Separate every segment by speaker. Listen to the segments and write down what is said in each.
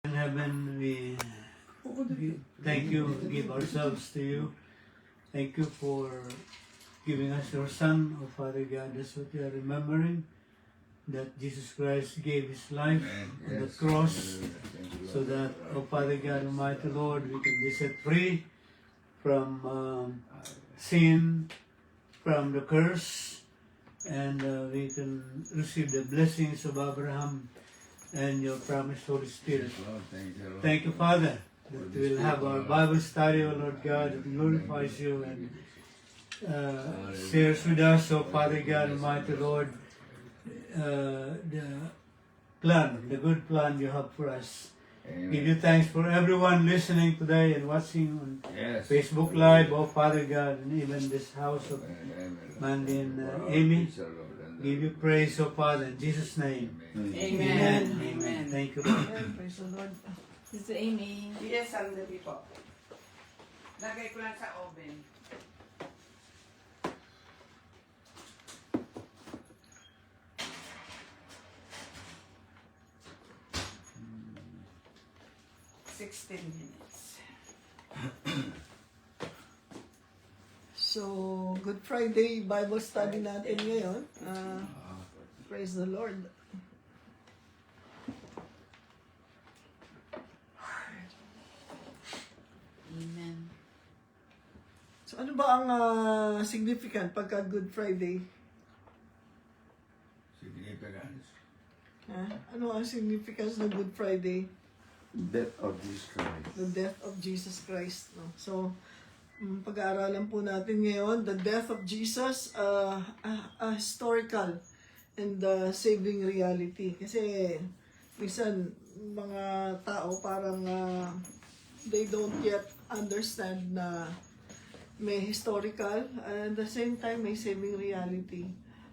Speaker 1: In heaven, we thank you, give ourselves to you. Thank you for giving us your Son, oh Father God. That's what we are remembering, that Jesus Christ gave his life on the cross, so that, oh Father God, Almighty Lord, we can be set free from sin, from the curse, and we can receive the blessings of Abraham and your promised Holy Spirit. Thank you, Father, that we will have our Bible study, O Lord God, that glorifies you and shares with us, O Father God, Almighty Lord, the plan, the good plan you have for us. Give you thanks for everyone listening today and watching on Facebook Live, oh Father God, and even this house of Mandy and Amy. Give you praise, oh Father, in Jesus' name.
Speaker 2: Amen.
Speaker 1: Amen. Thank you, Lord.
Speaker 3: Praise the Lord.
Speaker 2: Sister Amy.
Speaker 3: Yes, sandali po. Lagay ko lang sa oven. "16 minutes.
Speaker 4: So, Good Friday Bible study natin ngayon. Praise the Lord.
Speaker 2: Amen.
Speaker 4: So, ano ba ang significant pagka Good Friday?
Speaker 5: Significance.
Speaker 4: Ano ang significance ng Good Friday?
Speaker 5: Death of Jesus Christ.
Speaker 4: The death of Jesus Christ. No? So, pag-aaralan po natin ngayon, the death of Jesus, a historical and saving reality. Kasi, minsan, mga tao parang they don't yet understand na may historical and at the same time may saving reality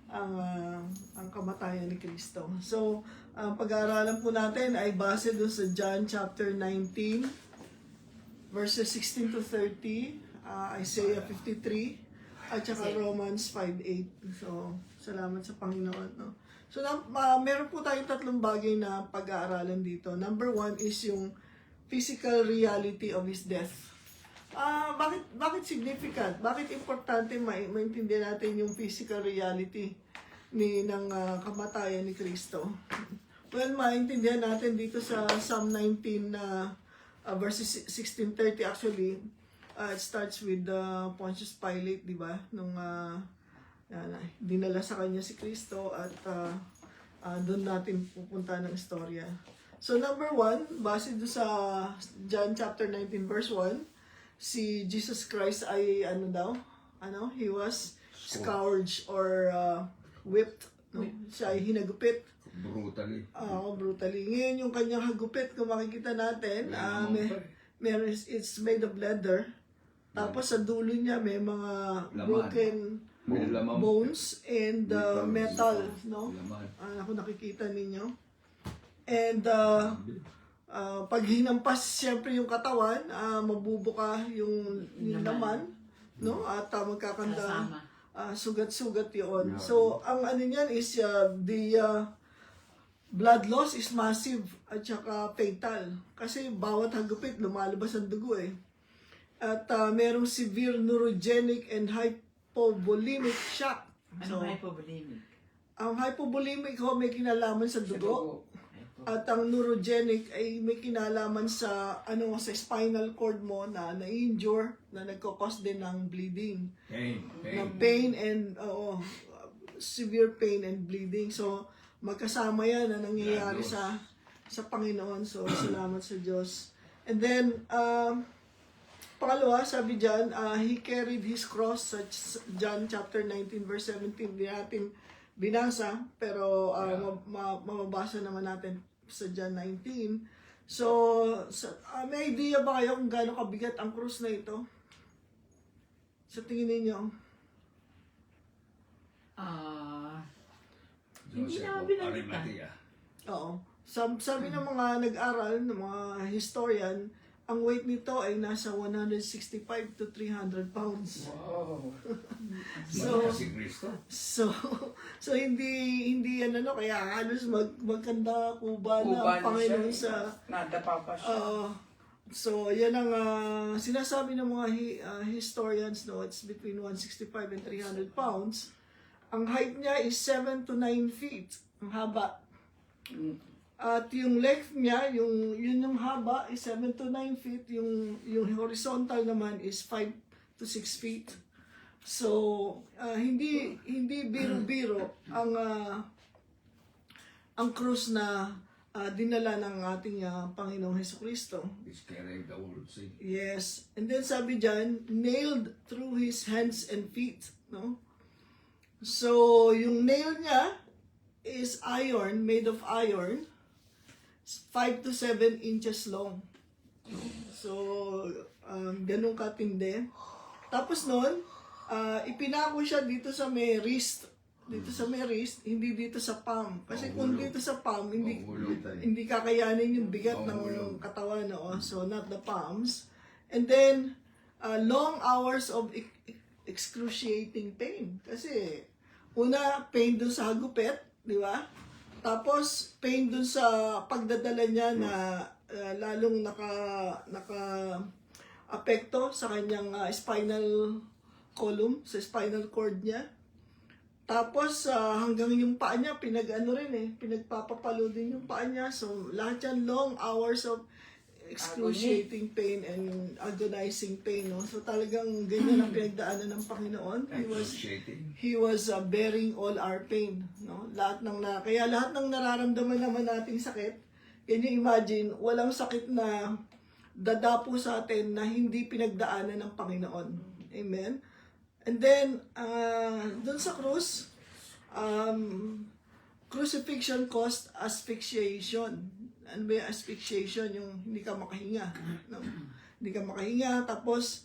Speaker 4: ang kamatayan ni Kristo. So, ang pag-aaralan po natin ay base doon sa John chapter 19 verses 16 to 30, Isaiah 53 at saka Romans 5:8. So, salamat sa Panginoon, no. So, meron po tayong tatlong bagay na pag-aaralan dito. Number one is yung physical reality of his death. Bakit significant? Bakit importante maintindihan natin yung physical reality ng kamatayan ni Kristo? Well, maintindihan natin dito sa Psalm 19 verses 16-30 actually. It starts with Pontius Pilate, di ba? Nung dinala sa kanya si Kristo at doon natin pupunta ng istorya. So number one, base doon sa John chapter 19 verse 1, si Jesus Christ ay he was scourged or whipped. No? Siya ay hinagupit.
Speaker 5: Brutally.
Speaker 4: Brutally. Ngayon yung kanyang hagupit, kung makikita natin, it's made of leather. Tapos sa dulo niya may mga broken bones and metal, no? Ako nakikita ninyo. And pag hinampas siyempre yung katawan, mabubuka yung laman, no? At magkakanda sugat-sugat yun. So ang ano niyan is the blood loss is massive at saka fatal. Kasi bawat hagupit lumalabas ang dugo eh. At merong severe neurogenic and hypovolemic shock.
Speaker 2: Ano hypovolemic?
Speaker 4: Ang hypovolemic may kinalaman sa dugo. At ang neurogenic ay may kinalaman sa sa spinal cord mo na na-injure na nagko-cause din ng bleeding. Pain and severe pain and bleeding. So magkasama yan na nangyayari sa Panginoon. So salamat sa Diyos. And then pangalawa, sabi diyan, he carried his cross sa John chapter 19 verse 17. Di natin binasa, pero mababasa naman natin sa John 19. So, may idea ba kayo kung gaano kabigat ang krus na ito? Sa tingin ninyo?
Speaker 2: Hindi na binalikan.
Speaker 4: Oo. Sabi ng mga nag-aral, ng mga historian, ang weight nito ay nasa 165 to 300 pounds.
Speaker 3: Wow.
Speaker 4: So,
Speaker 5: Malakas si Kristo.
Speaker 4: so hindi yan ano, kaya halos magkanda kuba na
Speaker 3: Kuba
Speaker 4: ang
Speaker 3: na
Speaker 4: Panginoon
Speaker 3: siya.
Speaker 4: sa
Speaker 3: Nadapa pa siya.
Speaker 4: so yan ang sinasabi ng mga historians, no, it's between 165 and 300 pounds. Ang height niya is 7 to 9 feet, ang haba. At yung length niya, yun yung haba is 7 to 9 feet, yung horizontal naman is 5 to 6 feet. So, hindi biro-biro ang krus na dinala ng ating Panginoong Hesukristo.
Speaker 5: He's carrying the world sin.
Speaker 4: Yes. And then sabi dyan, nailed through his hands and feet. No? So, yung nail niya is iron, made of iron, 5 to 7 inches long. So, ganun katindi. Tapos nun, ipinako siya dito sa may wrist. Dito sa may wrist, hindi dito sa palm. Kasi kung dito sa palm, hindi kakayanin yung bigat ng katawan. No? So, not the palms. And then, long hours of excruciating pain. Kasi, una, pain dun sa hagupit, di ba? Tapos, pain dun sa pagdadala niya na lalong naka-apekto sa kanyang spinal column, sa spinal cord niya. Tapos, hanggang yung paa niya, pinagpapapalo din yung paa niya. So, lahat yan, long hours of excruciating pain and agonizing pain. No? So, talagang ganyan ang pinagdaanan ng Panginoon. He was bearing all our pain. No? Kaya lahat ng nararamdaman naman nating sakit, can you imagine, walang sakit na dadapo sa atin na hindi pinagdaanan ng Panginoon. Amen? And then, dun sa krus, crucifixion caused asphyxiation. Ano ba yung asphyxiation? Yung hindi ka makahinga. No? Hindi ka makahinga. Tapos,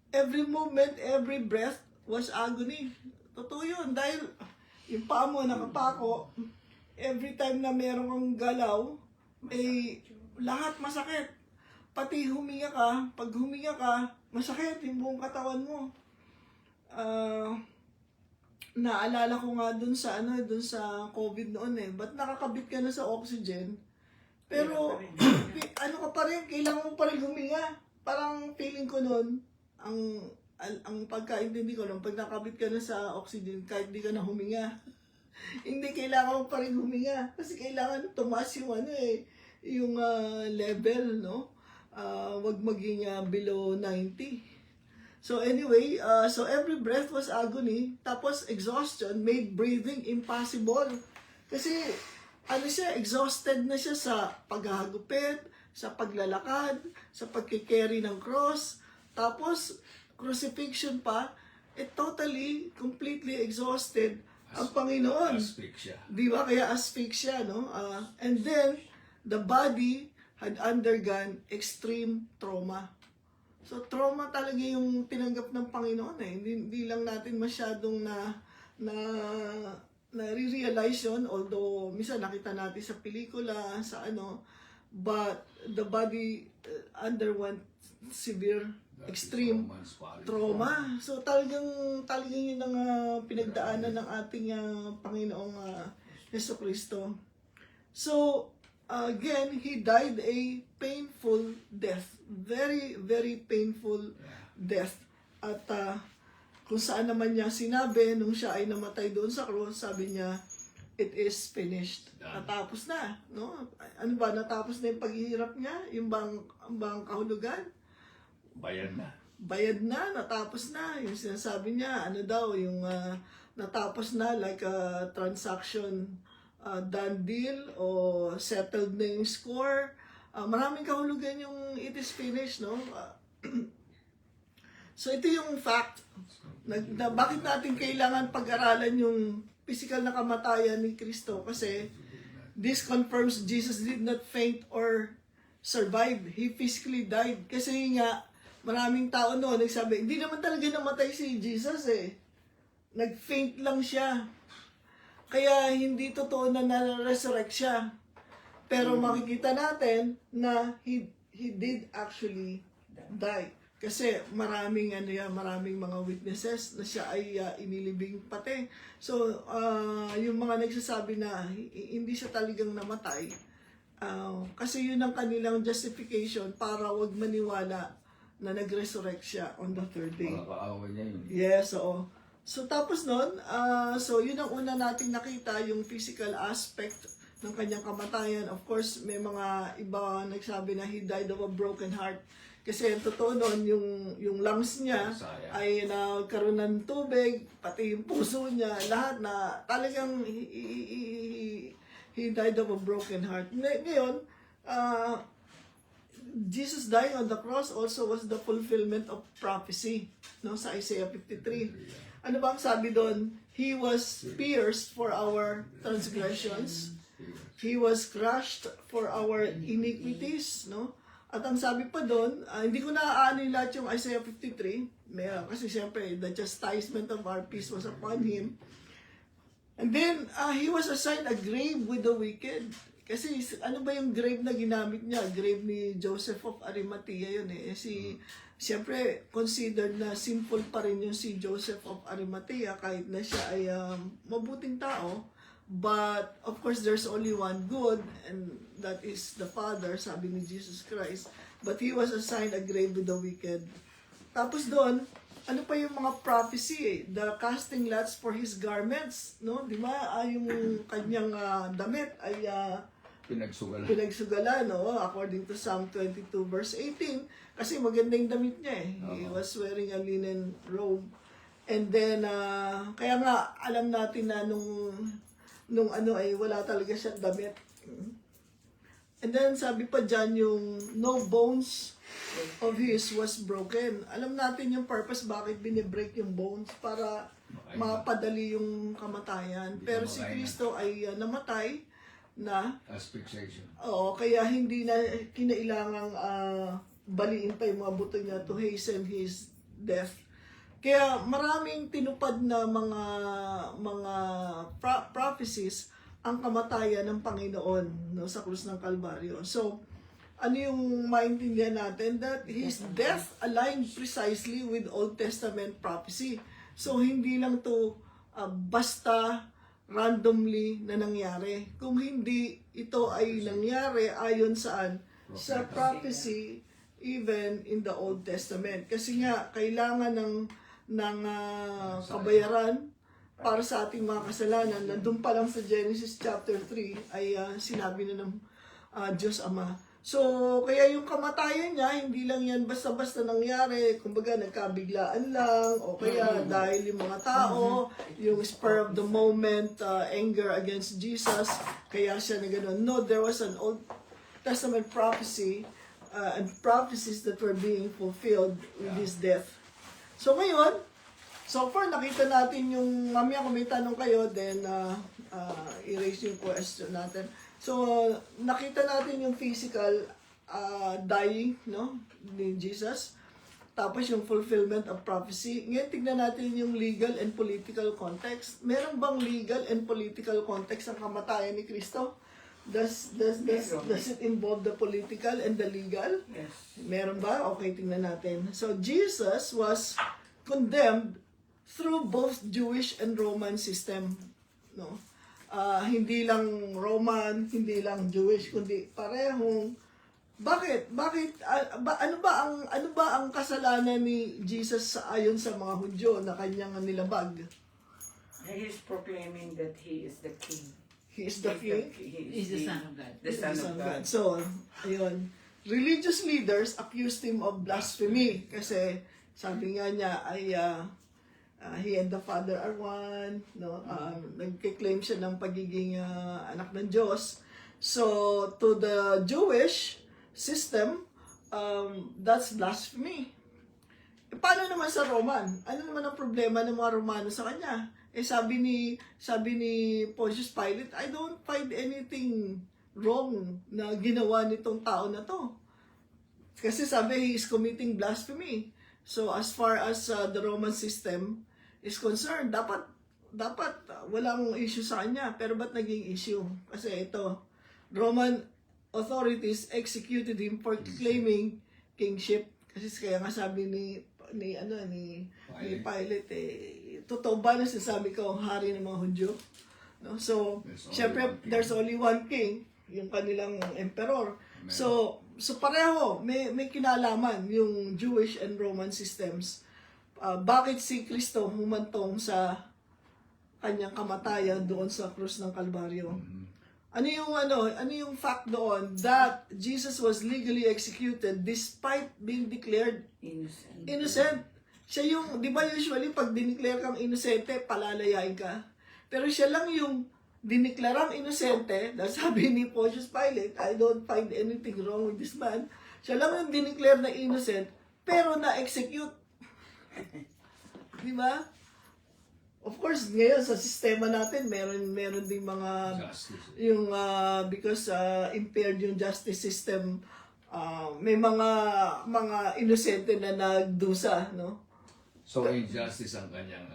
Speaker 4: every movement, every breath was agony. Totoo yun. Dahil yung paa mo nakapako, every time na meron kang galaw, lahat masakit. Pati huminga ka, pag huminga ka, masakit yung buong katawan mo. Naalala ko nga dun sa COVID noon Ba't nakakabit ka na sa oxygen? Pero, ano ka pa rin, kailangan mo pa rin huminga. Parang feeling ko noon, ang pagkaintindi ko noon, pag nakabit ka na sa oxygen, kahit di ka na huminga, hindi kailangan mo pa rin huminga. Kasi kailangan tumaas yung yung level, no? Wag maging below 90. So anyway, so every breath was agony, tapos exhaustion made breathing impossible. Kasi, exhausted na siya sa paghahagupit, sa paglalakad, sa pagkikerry ng cross, tapos crucifixion pa, totally, completely exhausted ang Panginoon.
Speaker 5: Asphyxia.
Speaker 4: Di ba? Kaya asphyxia, no? And then, the body had undergone extreme trauma. So, trauma talaga yung tinanggap ng Panginoon Hindi lang natin masyadong na-realize yun, although minsan nakita natin sa pelikula, but the body underwent severe, extreme trauma. So, talagang yun ang pinagdaanan ng ating Panginoong Jesucristo. So, again, He died a painful death. Very, very painful death. At kung saan naman niya sinabi, nung siya ay namatay doon sa cross, sabi niya, it is finished. Natapos na. No? Ano ba? Natapos na yung paghihirap niya? Yung bang kahulugan? Bayad na. Natapos na. Yung sinasabi niya, yung natapos na, like a transaction done deal o settled na yung score. Maraming kahulugan yung it is finished, no? So ito yung fact na bakit natin kailangan pag-aralan yung physical na kamatayan ni Kristo, kasi this confirms Jesus did not faint or survive. He physically died. Kasi nga, maraming tao noon nagsabi, hindi naman talaga namatay si Jesus Nag-faint lang siya. Kaya hindi totoo na na-resurrect siya. Pero makikita natin na he did actually die. Kasi maraming maraming mga witnesses na siya ay inilibing pati. So yung mga nagsasabi na hindi siya talagang namatay, kasi yun ang kanilang justification para wag maniwala na nag-resurrect siya on the third day.
Speaker 5: Mga kaaway niya yun.
Speaker 4: Yes, oo. So tapos nun, so yun ang una nating nakita, yung physical aspect ng kanyang kamatayan. Of course, may mga iba nagsabi na he died of a broken heart. Kasi ang totoo nun, yung lungs niya ay nagkaroon ng tubig, pati yung puso niya, lahat na talagang he died of a broken heart. Ngayon, Jesus dying on the cross also was the fulfillment of prophecy, no, sa Isaiah 53. Ano ba ang sabi doon? He was pierced for our transgressions. He was crushed for our iniquities, no? At ang sabi pa doon, hindi ko naaano yung lahat yung Isaiah 53, kasi siyempre, the chastisement of our peace was upon him. And then, he was assigned a grave with the wicked. Kasi ano ba yung grave na ginamit niya? Grave ni Joseph of Arimathea yun eh. Siyempre, considered na simple pa rin yung si Joseph of Arimathea kahit na siya ay mabuting tao. But, of course, there's only one good, and that is the Father, sabi ni Jesus Christ. But he was assigned a grave with the wicked. Tapos doon, ano pa yung mga prophecy eh? The casting lots for his garments, no? Di ba? Yung kanyang damit ay pinagsugalan, no? According to Psalm 22 verse 18. Kasi maganda yung damit niya eh. He was wearing a linen robe. And then, kaya nga, alam natin na nung ay wala talaga siyang damit. And then sabi pa dyan yung no bones of his was broken. Alam natin yung purpose bakit binibreak yung bones para mapadali yung kamatayan. Pero si Kristo ay namatay na.
Speaker 5: Asphyxiation.
Speaker 4: Oo, kaya hindi na kinailangang baliin pa yung mga buto niya to hasten his death. Kaya maraming tinupad na mga prophecies ang kamatayan ng Panginoon, no, sa krus ng Kalbaryo. So, ano yung maintindihan natin? That his death aligned precisely with Old Testament prophecy. So, hindi lang to basta randomly na nangyari. Kung hindi ito ay nangyari ayon saan? Sa prophecy, even in the Old Testament. Kasi nga, kailangan ng kabayaran para sa ating mga kasalanan. Nandun pa lang sa Genesis chapter 3 ay sinabi na ng Diyos Ama. So, kaya yung kamatayan niya, hindi lang yan basta-basta nangyari. Kumbaga, nagkabiglaan lang. O kaya dahil yung mga tao, yung spur of the moment, anger against Jesus, kaya siya na gano'n. No, there was an Old Testament prophecy and prophecies that were being fulfilled with his death. So ngayon, so far nakita natin yung, mamaya kung may tanong kayo, then erase yung question natin. So nakita natin yung physical dying, no, ni Jesus. Tapos yung fulfillment of prophecy. Ngayon tignan natin yung legal and political context. Meron bang legal and political context ang kamatayan ni Kristo? Does it involve the political and the legal?
Speaker 3: Yes.
Speaker 4: Meron ba? Okay, tingnan natin. So, Jesus was condemned through both Jewish and Roman system. No? Hindi lang Roman, hindi lang Jewish, kundi parehong. Bakit? Ano ba ang kasalanan ni Jesus ayon sa mga Hudyo na kanyang nilabag?
Speaker 3: He is proclaiming that he is the king.
Speaker 4: He is the king.
Speaker 2: He's the Son of God.
Speaker 3: The Son of God.
Speaker 4: So, ayun. Religious leaders accused him of blasphemy kasi sabi nga niya ay he and the Father are one, no? Nagke-claim siya ng pagiging anak ng Diyos. So, to the Jewish system, that's blasphemy. Paano naman sa Roman? Ano naman ang problema ng mga Romano sa kanya? Sabi ni Pontius Pilate, I don't find anything wrong na ginawa nitong tao na to. Kasi sabi, he is committing blasphemy. So, as far as the Roman system is concerned, dapat walang issue sa kanya. Pero ba't naging issue? Kasi ito, Roman authorities executed him for claiming kingship. Kasi kaya nga sabi ni Pilate, totoo ba na sinasabi ko ang hari ng mga Hudyo? No? So, syempre, there's only one king, yung kanilang emperor. So pareho, may kinalaman yung Jewish and Roman systems. Bakit si Kristo humantong sa kanyang kamatayan doon sa krus ng Kalbaryo? Ano yung fact doon that Jesus was legally executed despite being declared innocent? Siya yung, di ba usually pag dineclare kang inosente, palalayain ka. Pero siya lang yung diniklarang inosente, dahil sabi ni Pontius Pilate, I don't find anything wrong with this man. Siya lang yung dineclare na innocent, pero na-execute. Di ba? Of course, ngayon sa sistema natin, meron ding mga
Speaker 5: Justice.
Speaker 4: yung because impaired yung justice system, may mga inosente na nagdusa, no?
Speaker 5: So, injustice ang kanyang,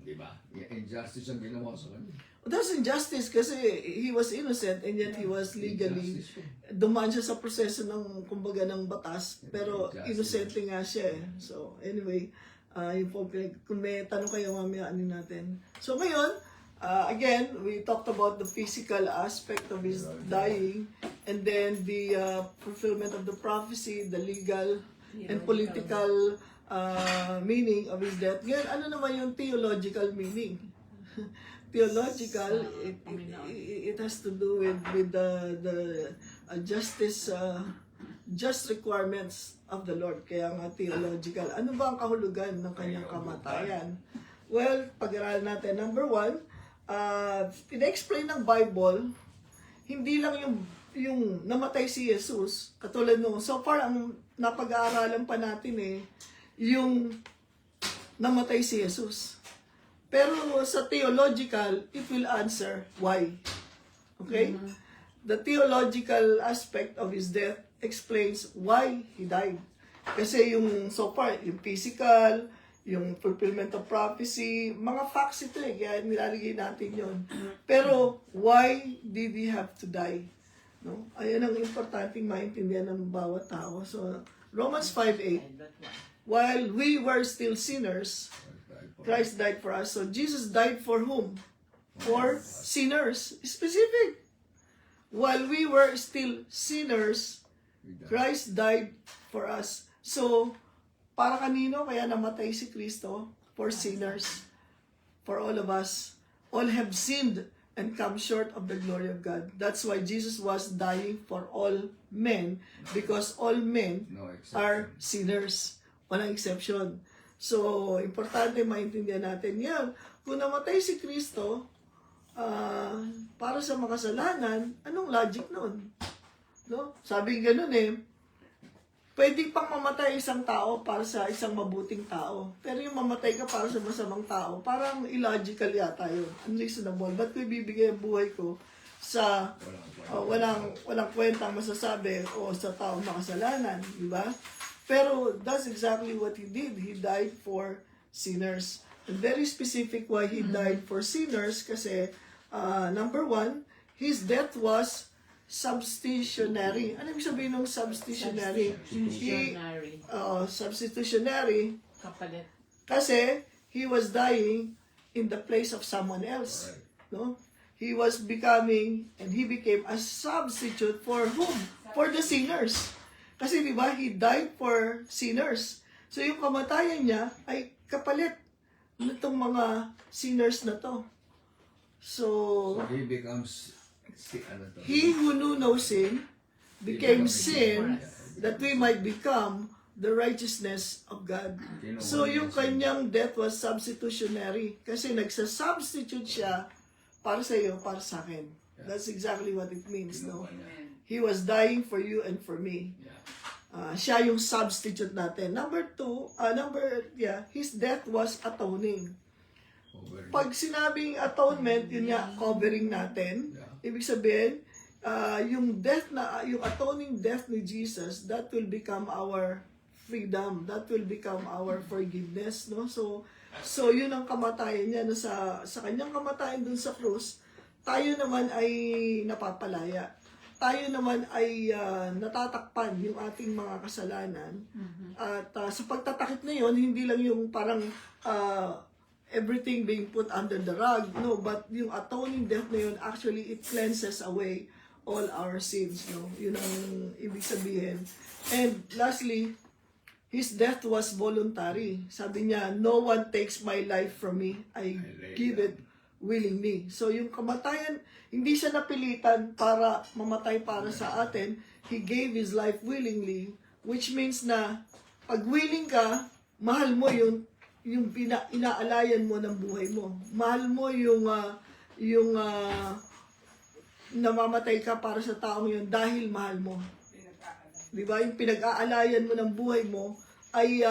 Speaker 5: di ba? Injustice ang ginawa sa kanya.
Speaker 4: That's injustice kasi he was innocent and yet he was legally dumaan siya sa proseso ng kumbaga ng batas pero innocent nga siya eh. So anyway, yung po, kung may tanong kayo mamaya ano natin. So ngayon, again, we talked about the physical aspect of his dying and then the fulfillment of the prophecy, the legal and political meaning of his death. Ngayon, ano naman yung theological meaning? Theological, it has to do with the justice, just requirements of the Lord. Kaya nga theological. Ano ba ang kahulugan ng kanyang kamatayan? Well, pag-aralan natin. Number one, pina-explain ng Bible, hindi lang yung namatay si Jesus, katulad nung, so far, ang napag-aaralan pa natin yung namatay si Jesus. Pero sa theological, it will answer why. Okay? The theological aspect of his death explains why he died. Kasi yung so far, yung physical, yung fulfillment of prophecy, mga facts ito kaya nilalagay natin yon. Pero why did he have to die? No? Ayan ang importanteng maintindihan ng bawat tao. So, Romans 5:8, while we were still sinners, Christ died for us. So Jesus died for whom? For sinners. Specific. While we were still sinners, Christ died for us. So, para kanino kaya namatay si Kristo? For sinners. For all of us. All have sinned and come short of the glory of God. That's why Jesus was dying for all men, because all men are sinners. Walang exception. So, importante maintindihan natin yan. Kung namatay si Kristo para sa makasalanan, anong logic nun? No? Sabi ganun pwede pang mamatay isang tao para sa isang mabuting tao. Pero yung mamatay ka para sa masamang tao, parang illogical yata yun. Unreasonable. Ba't ko ibibigay ang buhay ko sa walang kwentang masasabi o sa tao makasalanan? Diba? Pero that's exactly what he did. He died for sinners. And very specific why he died for sinners kasi number one, his death was substitutionary. Ano ibig sabihin ng substitutionary? Substitutionary.
Speaker 2: Kapalit.
Speaker 4: Kasi he was dying in the place of someone else. No? He was becoming and he became a substitute for whom? For the sinners. Kasi di ba, he died for sinners. So yung kamatayan niya ay kapalit nitong mga sinners na to. So
Speaker 5: he becomes,
Speaker 4: he who knew no sin became sin that we might become the righteousness of God. So yung kanyang death was substitutionary kasi nagsasubstitute siya para sa iyo, para sa akin. That's exactly what it means, no? He was dying for you and for me. Siya yung substitute natin. His death was atoning. Pag sinabing atonement, yun nga, covering natin. Ibig sabihin, yung atoning death ni Jesus, that will become our freedom. That will become our forgiveness, no? So yun ang kamatayan niya na sa kanyang kamatayan dun sa krus, tayo naman ay napapalaya. tayo naman ay natatakpan yung ating mga kasalanan. At sa pagtatakip na yon, hindi lang yung parang everything being put under the rug, no, but yung atoning death na yun, actually it cleanses away all our sins, no. Yun ang ibig sabihin. And lastly, his death was voluntary. Sabi niya, no one takes my life from me. I give it willingly. So yung kamatayan, hindi siya napilitan para mamatay para sa atin. He gave his life willingly, which means na pag willing ka, mahal mo yung inaalayan mo ng buhay mo. Mahal mo yung namamatay ka para sa taong yun dahil mahal mo. Di ba? Yung pinag-aalayan mo ng buhay mo ay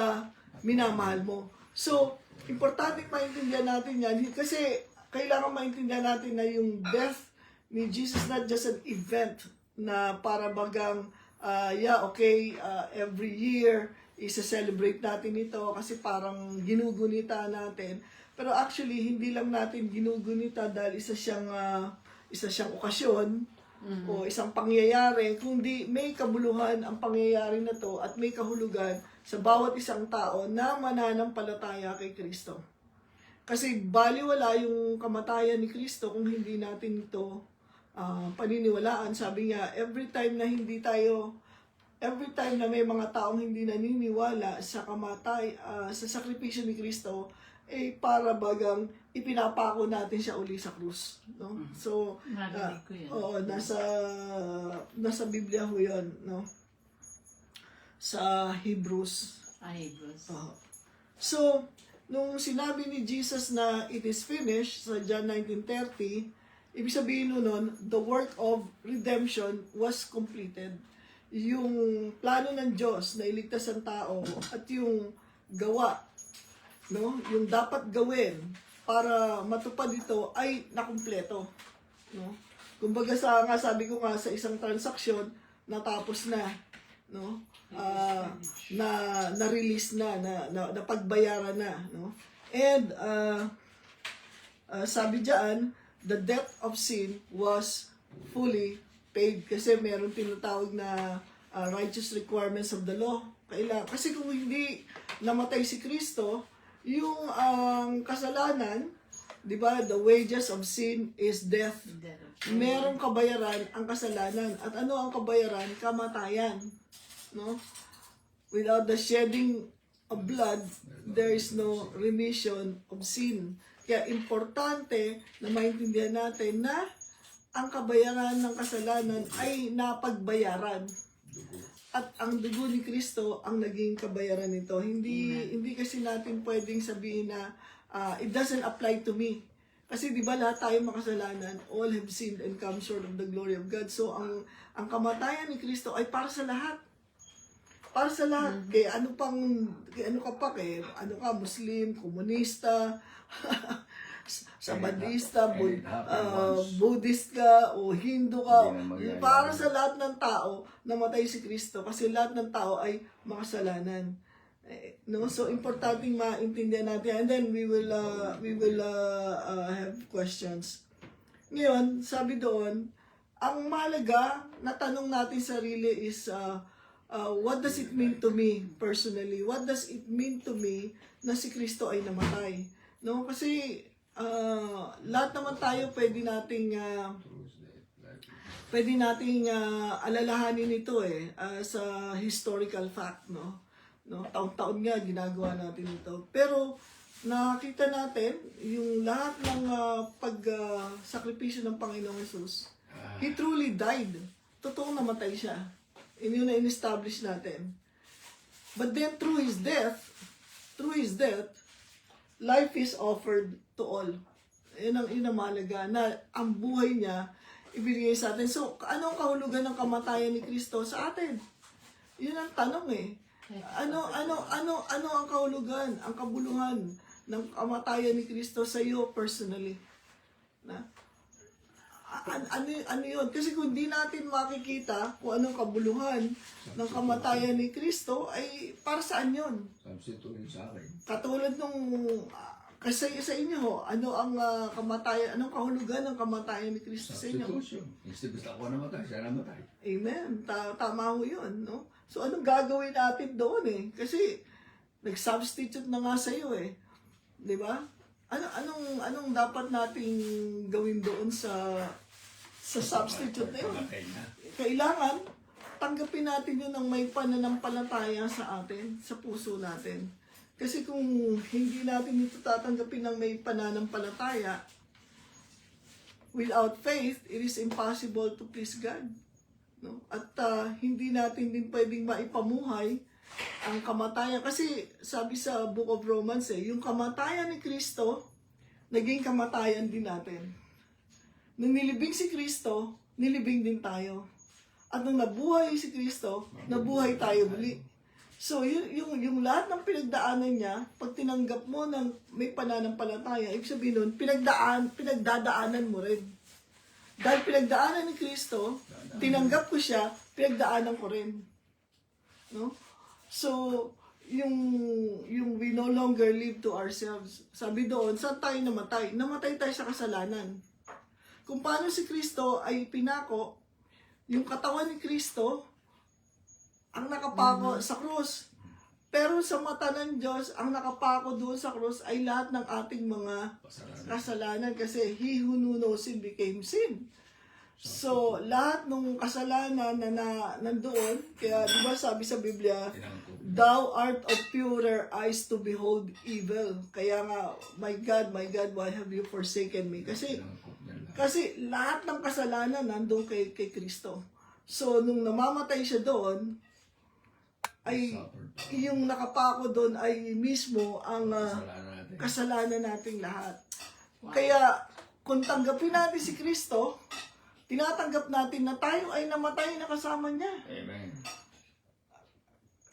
Speaker 4: minamahal mo. So, importante maintindihan natin yan kasi kailangan maintindihan natin na yung death ni Jesus not just an event na para bagang every year isa-celebrate natin ito kasi parang ginugunita natin. Pero actually, hindi lang natin ginugunita dahil isa siyang okasyon o isang pangyayari, kundi may kabuluhan ang pangyayari na to at may kahulugan sa bawat isang tao na mananampalataya kay Kristo. Kasi baliwala yung kamatayan ni Kristo kung hindi natin ito paniniwalaan. Sabi niya, every time na may mga taong hindi naniniwala sa sa sakripisyo ni Kristo, para bagang ipinapako natin siya uli sa krus, no? So,
Speaker 2: Narinig ko yan.
Speaker 4: oo, nasa Biblia ho 'yon, no? Sa Hebrews.
Speaker 2: Hebrews.
Speaker 4: So, nung sinabi ni Jesus na it is finished sa John 19:30, ibig sabihin nun, the work of redemption was completed. Yung plano ng Diyos na iligtas ang tao at yung gawa, no, yung dapat gawin para matupad ito ay nakumpleto, no? Kumbaga sabi ko nga sa isang transaksyon natapos na, no? Na-release na pagbayaran na, no? And sabi diyan, the debt of sin was fully paid kasi meron tinatawag na righteous requirements of the law. Kasi kung hindi namatay si Kristo, yung kasalanan, di ba, the wages of sin is death. Merong kabayaran ang kasalanan. At ano ang kabayaran? Kamatayan. No? Without the shedding of blood, there is no remission of sin. Kaya importante na maintindihan natin na ang kabayaran ng kasalanan ay napagbayaran. At ang dugo ni Kristo ang naging kabayaran nito. Hindi kasi natin pwedeng sabihin na it doesn't apply to me. Kasi di ba lahat tayo makasalanan, all have sinned and come short of the glory of God. So ang kamatayan ni Kristo ay para sa lahat. Para sa lahat. Kaya ano ka Muslim, komunista, Sabadista, Buddhist ka, o Hindu ka, para sa lahat ng tao namatay si Kristo kasi lahat ng tao ay makasalanan. No, so importanteng maintindihan natin, and then we will have questions. Ngayon, sabi doon, ang mahalaga na tanong natin sarili is what does it mean to me personally? What does it mean to me na si Kristo ay namatay? No, kasi lahat naman tayo pwede nating alalahanin ito sa historical fact, no? Taon-taon nga ginagawa natin ito. Pero nakita natin yung lahat ng pagsakripisyo ng Panginoong Jesus. He truly died. Totoong namatay siya. Yun na in-establish natin. But then through his death, life is offered to all. Yun ang mahalaga na ang buhay niya ibigay sa atin. So, anong kahulugan ng kamatayan ni Kristo sa atin? Yun ang tanong Ano ang kahulugan, ang kabuluhan ng kamatayan ni Kristo sa iyo personally? Ano yun? Kasi kung di natin makikita kung anong kabuluhan ng kamatayan ni Kristo, ay para saan yun?
Speaker 5: Sa akin.
Speaker 4: Katulad nung Kasi sa inyo, ano ang kamatayan, anong kahulugan ng kamatayan ni Kristo sa inyo?
Speaker 5: Substitution. Instead gusto ako namatay, siya namatay.
Speaker 4: Amen. Tama ho yun, no? So, anong gagawin natin doon eh? Kasi, nag-substitute na nga sa'yo eh. Di ba? Anong dapat nating gawin doon sa substitute na yun?
Speaker 5: Pamatay na.
Speaker 4: Kailangan, tanggapin natin yun ng may pananampalataya sa atin, sa puso natin. Kasi kung hindi natin ito tatanggapin ng may pananampalataya, without faith, it is impossible to please God. No? At hindi natin din pwedeng maipamuhay ang kamatayan. Kasi sabi sa Book of Romans, yung kamatayan ni Kristo, naging kamatayan din natin. Nung nilibing si Kristo, nilibing din tayo. At nung nabuhay si Kristo, nabuhay tayo muli. So, yung lahat ng pinagdaanan niya, pag tinanggap mo ng may pananampalataya, ibig sabihin nun, pinagdadaanan mo rin. Dahil pinagdaanan ni Kristo, tinanggap ko siya, pinagdaanan ko rin. No? So, yung we no longer live to ourselves. Sabi doon, saan tayo namatay? Namatay tayo sa kasalanan. Kung paano si Kristo ay pinako, yung katawan ni Kristo, ang nakapako sa krus. Pero sa mata ng Diyos, ang nakapako doon sa krus ay lahat ng ating mga kasalanan. Kasi He who knew no sin became sin. So, lahat ng kasalanan na nandoon, kaya di ba sabi sa Biblia, Thou art of purer eyes to behold evil. Kaya nga, my God, why have you forsaken me? Kasi lahat ng kasalanan nandoon kay Kristo. So, nung namamatay siya doon, ay yung nakapako doon ay mismo ang kasalanan nating lahat. Kaya kung tanggapin natin si Kristo, tinatanggap natin na tayo ay namatay na kasama niya.
Speaker 5: Amen.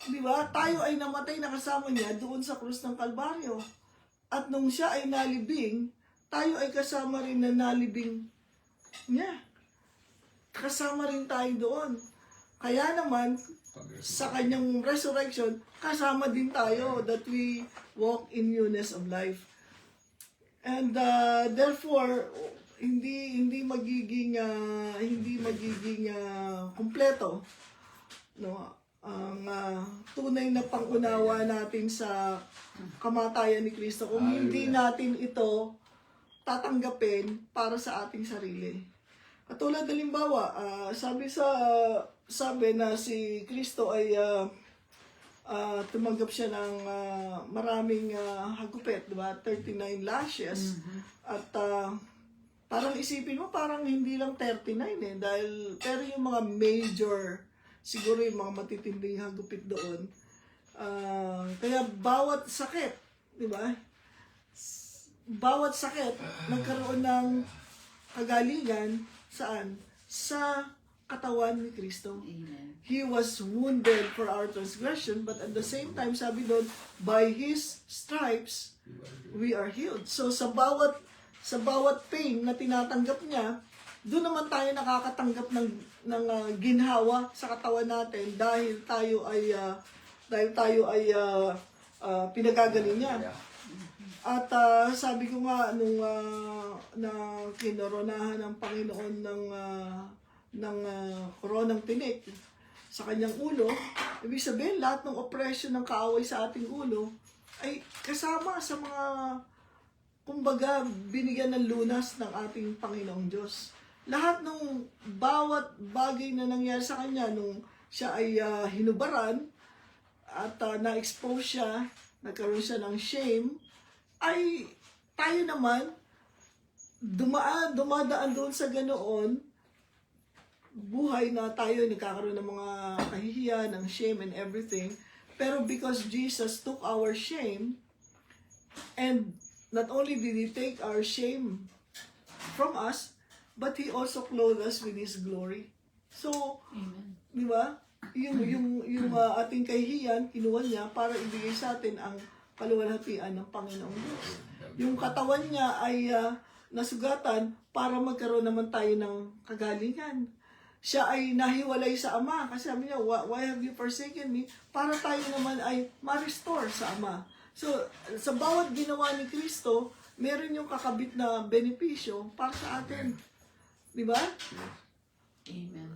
Speaker 4: Di ba? Tayo ay namatay na kasama niya doon sa krus ng Kalbaryo. At nung siya ay nalibing, tayo ay kasama rin na nalibing niya. Kasama rin tayo doon. Kaya naman, sa kanyang resurrection, kasama din tayo that we walk in newness of life. And therefore, hindi magiging kumpleto, no, ang tunay na pangunawa natin sa kamatayan ni Kristo kung hindi natin ito tatanggapin para sa ating sarili. Katulad halimbawa, sabi na si Kristo ay tumanggap siya ng maraming hagupit, diba? 39 lashes. At parang isipin mo, parang hindi lang 39 pero yung mga major, siguro yung mga matitinding hagupit doon. Kaya bawat sakit, diba? Bawat sakit, nagkaroon ng kagalingan, saan? Sa katawan ni Kristo.
Speaker 2: Amen.
Speaker 4: He was wounded for our transgression, but at the same time, sabi doon, by His stripes, we are healed. So, sa bawat pain na tinatanggap niya, doon naman tayo nakakatanggap ng ginhawa sa katawan natin dahil tayo ay pinagagaling niya. At sabi ko nga nung na kinoronahan ng Panginoon ng koronang tinik sa kanyang ulo, ibig sabihin lahat ng oppression ng kaaway sa ating ulo ay kasama sa mga, kumbaga, binigyan ng lunas ng ating Panginoong Diyos. Lahat ng bawat bagay na nangyari sa kanya nung siya ay hinubaran at na-expose siya, nagkaroon siya ng shame, ay tayo naman dumadaan doon sa ganoon, buhay na tayo nagkakaroon ng mga kahihiyan, ng shame and everything. Pero because Jesus took our shame, and not only did He take our shame from us, but He also clothed us with His glory. So,
Speaker 2: Amen.
Speaker 4: di ba? Yung ating kahihiyan, kinuha niya para ibigay sa atin ang kaluwalhatian ng Panginoong Diyos. Yung katawan niya ay nasugatan para magkaroon naman tayo ng kagalingan. Siya ay nahiwalay sa Ama kasi sabi niya, why have you forsaken me? Para tayo naman ay ma-restore sa Ama. So, sa bawat ginawa ni Kristo, meron yung kakabit na benepisyo para sa atin. Di ba?
Speaker 2: Amen.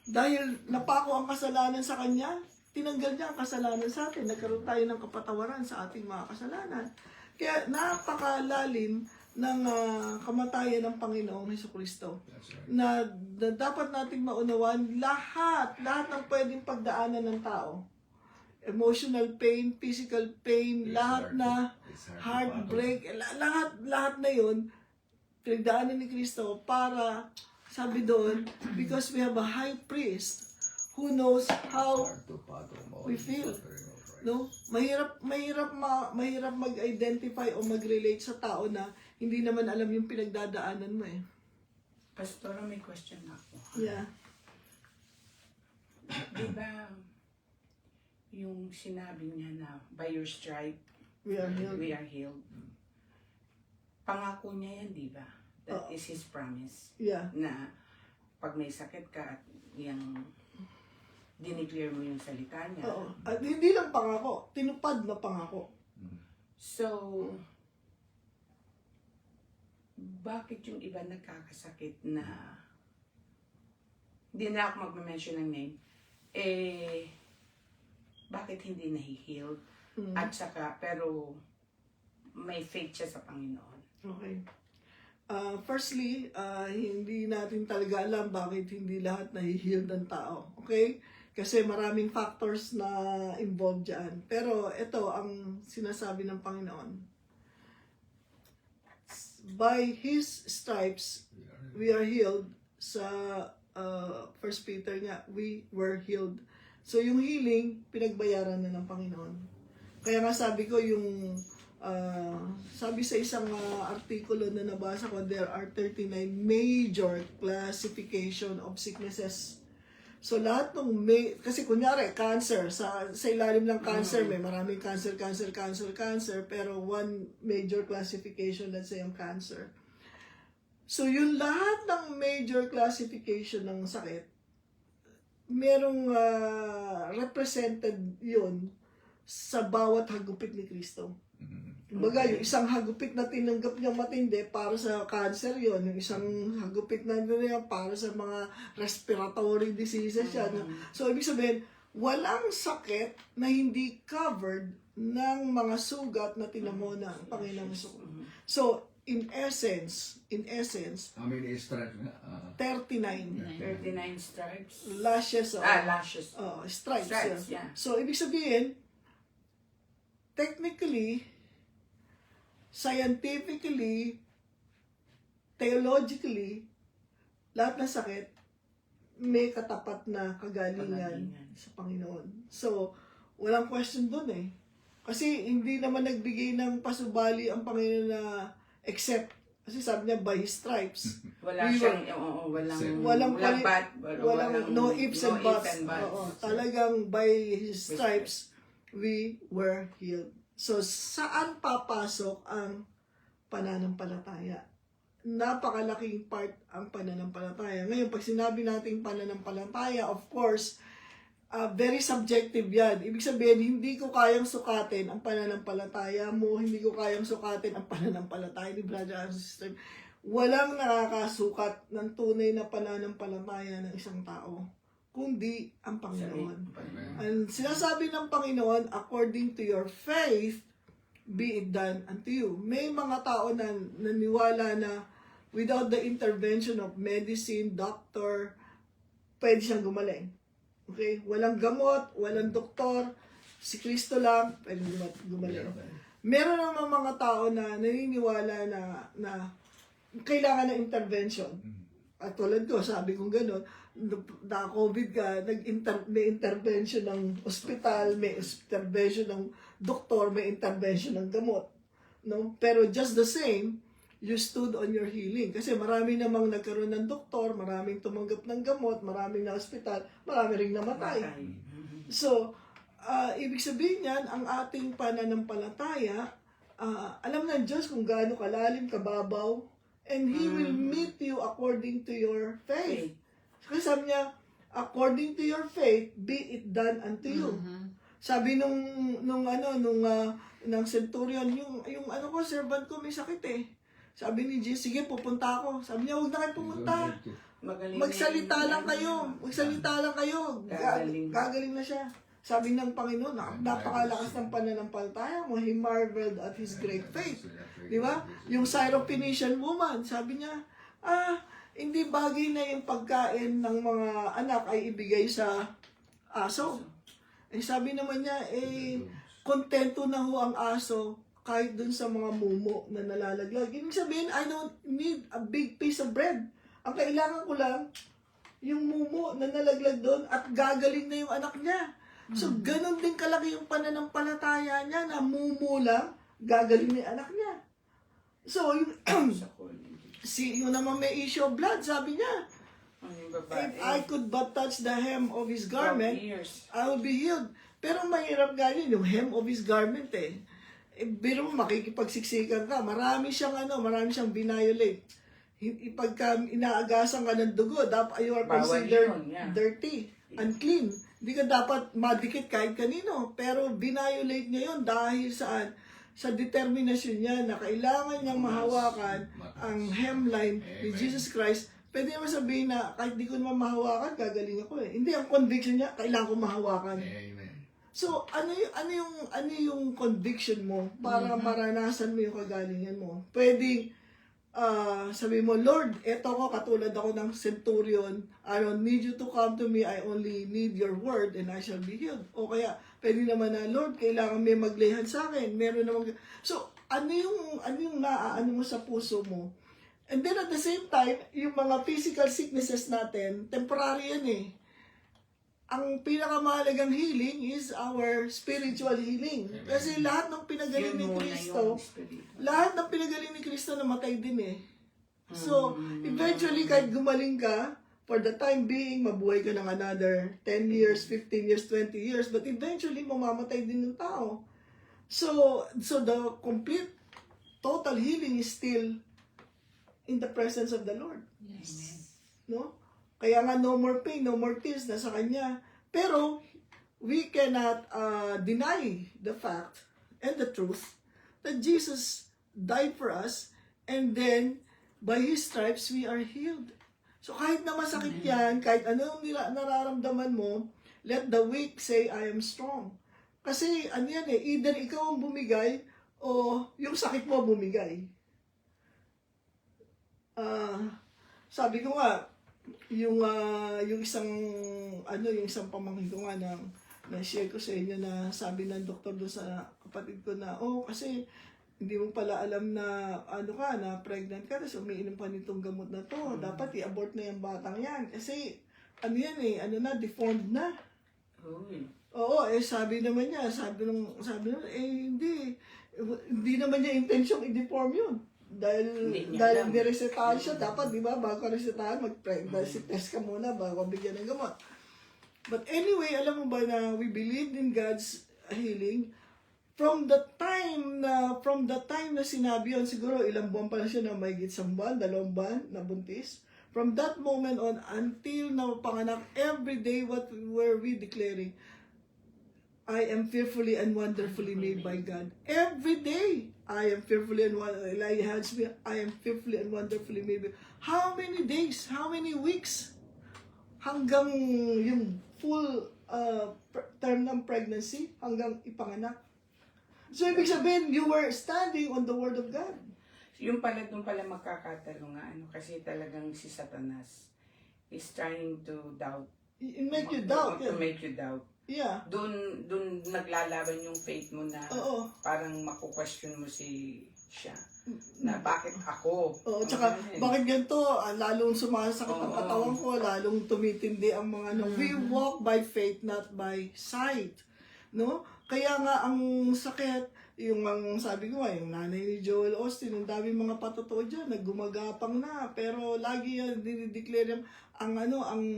Speaker 4: Dahil napako ang kasalanan sa Kanya, tinanggal niya ang kasalanan sa atin. Nagkaroon tayo ng kapatawaran sa ating mga kasalanan. Kaya napakalalim ng kamatayan ng Panginoong Hesukristo.
Speaker 5: That's right.
Speaker 4: Na dapat nating maunawan lahat ng pwedeng pagdaanan ng tao. Emotional pain, physical pain,
Speaker 5: It's
Speaker 4: lahat
Speaker 5: hard
Speaker 4: na
Speaker 5: it's hard to
Speaker 4: heartbreak, lahat na yun, pinagdaanan ni Kristo para, sabi doon, because we have a high priest who knows how,
Speaker 5: hard to fathom all
Speaker 4: we
Speaker 5: the
Speaker 4: feel.
Speaker 5: suffering of Christ.
Speaker 4: no? Mahirap mag-identify o mag-relate sa tao na hindi naman alam yung pinagdadaanan mo eh.
Speaker 3: Pastora, may question ako.
Speaker 4: Yeah.
Speaker 3: Di ba, yung sinabi niya na, by your stripe,
Speaker 4: We are healed.
Speaker 3: we are healed. Pangako niya yan, di ba? That
Speaker 4: Oo.
Speaker 3: is His promise.
Speaker 4: Yeah.
Speaker 3: Na pag may sakit ka at yung dineclare mo yung salita niya.
Speaker 4: Oo. At hindi lang pangako, tinupad na pangako.
Speaker 3: So, bakit yung iba nagkakasakit na hindi na ako mag-mention ng name, bakit hindi na-healed? At saka, pero may faith siya sa Panginoon.
Speaker 4: Okay. Firstly, hindi natin talaga alam bakit hindi lahat nahi-heal ng tao. Okay? Kasi maraming factors na involved dyan. Pero ito ang sinasabi ng Panginoon. By His stripes, we are healed. Sa 1 Peter nga, we were healed. So yung healing, pinagbayaran na ng Panginoon. Kaya nga sabi ko yung sabi sa isang artikulo na nabasa ko, there are 39 major classification of sicknesses. So lahat ng kasi kunyari cancer, sa ilalim ng cancer may maraming cancer, pero one major classification, let's say ang cancer. So yung lahat ng major classification ng sakit, merong represented yun sa bawat hagupit ni Kristo. Kumbaga, yung isang hagupit na tinanggap niya matindi para sa cancer yon, yung isang hagupit na niya para sa mga respiratory diseases yan. So, ibig sabihin, walang sakit na hindi covered ng mga sugat na tinamo ng Panginoong Hesus. So, in essence,
Speaker 5: How many stripes nga?
Speaker 4: 39
Speaker 3: 39 stripes.
Speaker 4: lashes.
Speaker 3: Lashes.
Speaker 4: Stripes.
Speaker 3: Stripes,
Speaker 4: Yeah.
Speaker 3: yeah.
Speaker 4: So, ibig sabihin, technically, scientifically, theologically, lahat ng sakit may katapat na kagalingan sa Panginoon. So, walang question dun eh. Kasi hindi naman nagbigay ng pasubali ang Panginoon na except, kasi sabi niya by His stripes.
Speaker 3: Wala
Speaker 4: We
Speaker 3: siyang,
Speaker 4: walang
Speaker 3: walang
Speaker 4: no ifs and buts.
Speaker 3: buts.
Speaker 4: Oo, talagang by His stripes, we were healed. So, saan papasok ang pananampalataya? Napakalaking part ang pananampalataya. Ngayon, pag sinabi natin pananampalataya, of course, very subjective yan. Ibig sabihin, hindi ko kayang sukatin ang pananampalataya mo, hindi ko kayang sukatin ang pananampalataya ni brother and sister. Walang nakakasukat ng tunay na pananampalataya ng isang tao, kundi ang Panginoon. Ang sinasabi ng Panginoon, according to your faith, be it done unto you. May mga tao na naniwala na without the intervention of medicine, doctor, pwede siyang gumaling. Okay? Walang gamot, walang doktor, si Kristo lang, pwede gumaling. Meron naman mga tao na naniniwala na kailangan ng intervention. At tulad ko, sabi kong gano'n, na-COVID ka, may intervention ng ospital, may intervention ng doktor, may intervention ng gamot. No? Pero just the same, you stood on your healing. Kasi marami namang nagkaroon ng doktor, maraming tumanggap ng gamot, maraming na ospital, marami ring namatay. So, ibig sabihin yan, ang ating pananampalataya, alam ng Diyos kung gaano kalalim, kababaw, and He will meet you according to your faith. Kasi sabi niya, according to your faith, be it done unto you. sabi ng centurion, yung ano ko, servant ko may sakit eh. Sabi ni Jesus, sige, pupunta ako. Sabi niya, huwag na kayo pumunta.
Speaker 3: Magaling
Speaker 4: Magsalita
Speaker 3: na
Speaker 4: lang kayo. Magsalita lang kayo.
Speaker 3: Gagaling.
Speaker 4: Gagaling na siya. Sabi ng Panginoon, napakalakas ng pananampalataya mo. He marveled at his great faith. Di ba? Yung Syrophoenician woman, sabi niya, hindi bagay na yung pagkain ng mga anak ay ibigay sa aso. Eh sabi naman niya, kontento na ho ang aso kahit dun sa mga mumo na nalalaglag. Ibig sabihin, I don't need a big piece of bread. Ang kailangan ko lang, yung mumo na nalaglag doon at gagaling na yung anak niya. So, ganun din kalaki yung pananampalataya niya na mumo lang, gagaling na yung anak niya. So, yung, yung naman may issue of blood, sabi niya, if I could but touch the hem of his garment, I will be healed. Pero mahirap nga yun, yung hem of his garment eh. Pero makikipagsiksikan ka, marami siyang violate. Pagka inaagasan ka ng dugo, dapat you are considered dirty, unclean. Hindi ka dapat madikit kahit kanino. Pero violate niya yun dahil saan? Sa determinasyon niya na kailangan niyang mahawakan ang hemline ni Jesus Christ. Pwede naman sabihin na kahit di ko naman mahawakan, gagaling ako eh. Hindi, ang conviction niya, kailangan ko mahawakan.
Speaker 5: Amen.
Speaker 4: So, ano yung conviction mo para maranasan mo yung kagalingan mo? Pwedeng sabi mo, Lord, eto ko, katulad ako ng centurion, I don't need you to come to me, I only need your word and I shall be healed. O kaya, pwede naman na, Lord, kailangan may maglayhan sa akin. Meron naman. So, ano yung naaano mo sa puso mo? And then at the same time, yung mga physical sicknesses natin, temporary yan eh. Ang pinakamahalagang healing is our spiritual healing. Kasi lahat ng pinagaling ni Kristo, namatay din eh. So, eventually, kahit gumaling ka, for the time being, mabuhay ka ng another 10 years, 15 years, 20 years, but eventually, mamamatay din ng tao. So the complete, total healing is still in the presence of the Lord.
Speaker 2: Yes.
Speaker 4: No? Kaya nga, no more pain, no more tears, nasa Kanya. Pero, we cannot deny the fact and the truth that Jesus died for us, and then, by His stripes, we are healed. So, kahit na masakit yan, kahit ano nararamdaman mo, let the weak say, I am strong. Kasi, ano yan eh, either ikaw ang bumigay, o yung sakit mo bumigay. Sabi ko nga, yung isang pamangkin ko nga na share ko sa inyo na sabi ng doktor doon sa kapatid ko na, kasi hindi mo pala alam na na pregnant ka, tapos umiinom pa nitong gamot na to, dapat i-abort na yung batang yan. Kasi, deformed na. Oo, sabi naman niya, hindi naman niya intensyong i-deform yun. Dahil niresetahan siya, dapat, di ba, bago ka resetahan, mag-pregnancy test ka muna bago bigyan ng gamot. But anyway, alam mo ba na we believed in God's healing from the time na sinabi yun, siguro ilang buwan pa lang siya na may 1 buwan, 2 buwan na buntis. From that moment on until na panganak, every day what were we declaring? I am fearfully and wonderfully made by God. Every day, I am fearfully and wonderfully. I am fearfully and wonderfully made by God. How many days? How many weeks? Hanggang yung full term ng pregnancy, hanggang ipanganak. So, ibig sabihin, you were standing on the Word of God.
Speaker 3: Yung pala, doon pala magkakatalungan, kasi talagang si Satanas is trying to doubt.
Speaker 4: Make you doubt.
Speaker 3: To make you doubt.
Speaker 4: Yeah.
Speaker 3: Doon naglalaban yung faith mo na parang maku-question mo siya. Na bakit ako?
Speaker 4: Tsaka bakit ganito? Lalong sumasakit ang katawan ko, lalong tumitindi ang mga We walk by faith, not by sight. No? Kaya nga ang sakit, ang sabi ko yung nanay ni Joel Austin, ang dami mga patotoo dyan, naggumagapang na, pero lagi yan dinideclare ang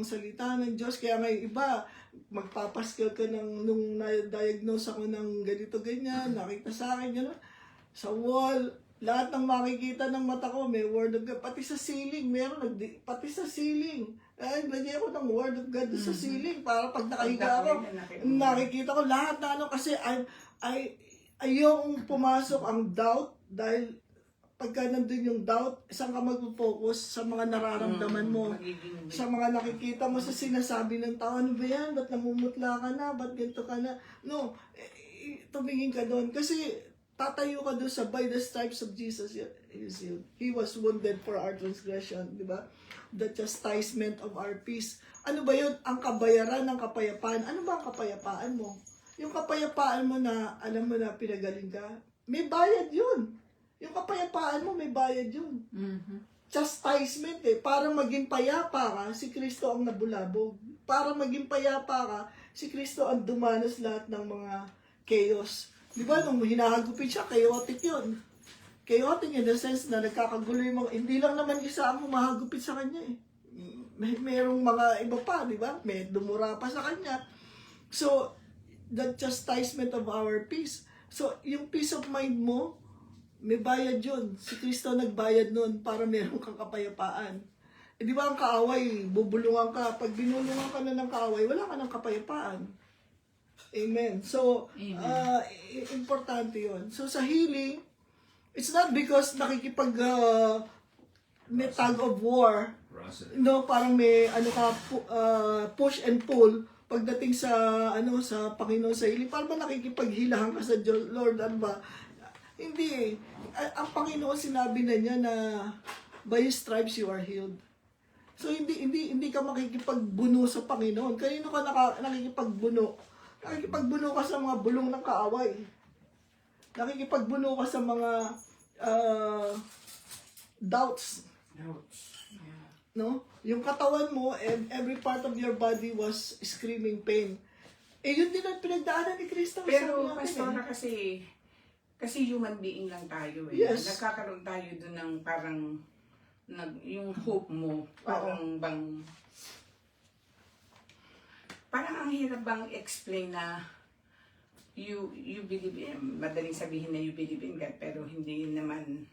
Speaker 4: salita ng Diyos. Kaya nga yung iba, magpapaskil ka nung na-diagnose ako ng ganito ganyan, nakita sa akin sa wall, lahat ng makikita ng mata ko may word of God, pati sa ceiling, pati sa ceiling Ay, lagyan ako ng Word of God sa ceiling para pag nakahiga ako, nakikita ko lahat na ano kasi ayong pumasok ang doubt dahil pagka nandun yung doubt, saan ka mag-focus sa mga nararamdaman mo, sa mga nakikita mo sa sinasabi ng tao, ano ba yan? Ba't namumutla ka na? Ba't ganito ka na? No, tumingin ka doon. Kasi tatayo ka doon sa by the stripes of Jesus, He was wounded for our transgression, di ba? The chastisement of our peace. Ano ba yun? Ang kabayaran ng kapayapaan. Ano ba ang kapayapaan mo? Yung kapayapaan mo na, alam mo na pinagaling ka, may bayad yun. Yung kapayapaan mo, may bayad yun. Chastisement para maging payapa ka, si Kristo ang nabulabog. Para maging payapa ka, si Kristo ang dumanas lahat ng mga chaos. Di ba, nung hinahagupin siya, chaotic yun. Chaotic in the sense na nagkakagulo yung mga, hindi lang naman isa ang humahagupit sa kanya eh. Merong mga iba pa, di ba? May dumura pa sa kanya. So, the chastisement of our peace. So, yung peace of mind mo, may bayad yun. Si Kristo nagbayad nun para meron kang kapayapaan. Eh, di ba ang kaaway, bubulungan ka. Pag binulungan ka na ng kaaway, wala ka ng kapayapaan. Amen. So, importante yun. So, sa healing, it's not because may tug of war. No, parang may push and pull pagdating sa sa Panginoon sa healing. Parang ba nakikipaghilahan ka sa Diyos, Lord, ano ba? Hindi. Ang Panginoon sinabi na niya na by His stripes you are healed. So hindi ka makikipagbuno sa Panginoon. Kanino ka nakikipagbuno? Nakikipagbuno ka sa mga bulong ng kaaway. Nakikipagbuno ka sa mga doubts. No? Yung katawan mo and every part of your body was screaming pain. Eh yun din ang pinagdaanan ni Kristo.
Speaker 3: Pero Pastora kasi human being lang tayo eh.
Speaker 4: Yes.
Speaker 3: Nagkakaroon tayo dun ng parang yung hope mo, parang parang ang hirap bang explain na you believe in, madaling sabihin na you believe in God, pero hindi naman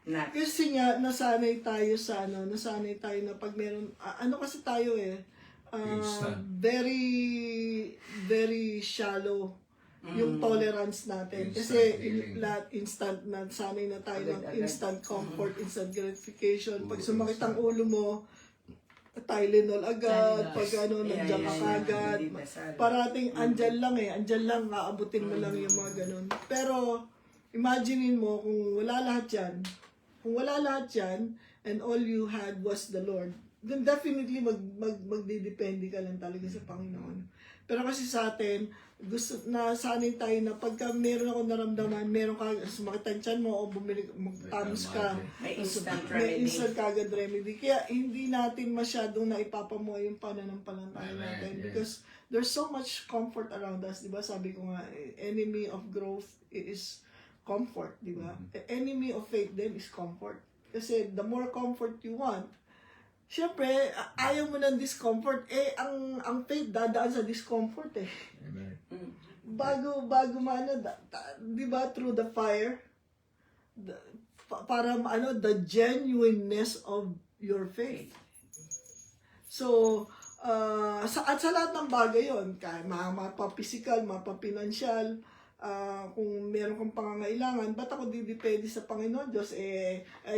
Speaker 3: na.
Speaker 4: Kasi nga, nasanay tayo na pag meron, kasi tayo very, very shallow yung tolerance natin. Kasi instant na, sanay na tayo ng instant comfort, instant gratification. Pag sumakit ang ulo mo, Tylenol agad, pag nandiyan ka kagad. Parating andyan lang, aabutin mo lang yung mga ganun. Pero, imaginein mo kung wala lahat yan, and all you had was the Lord, then definitely magdidepende ka lang talaga sa Panginoon. Pero kasi sa atin, gusto na sanay tayo na pagka meron ako naramdaman, meron ka, sumakit ang tiyan mo o magtams ka,
Speaker 3: May instant
Speaker 4: may
Speaker 3: remedy.
Speaker 4: instant kagad remedy. Kaya hindi natin masyadong naipapamuhay yung pananampalataya natin because there's so much comfort around us, di ba? Sabi ko nga, enemy of growth is comfort, di ba? Enemy of faith then is comfort. Kasi the more comfort you want, syempre, ayaw mo ng discomfort. Ang faith dadaan sa discomfort eh.
Speaker 5: Amen.
Speaker 4: Bago di ba, through the fire, para the genuineness of your faith. So, sa lahat ng bagay yon, kaya mapa-physical, mapa-financial, kung meron kang pangangailangan, ba't ako didepende sa Panginoon Diyos?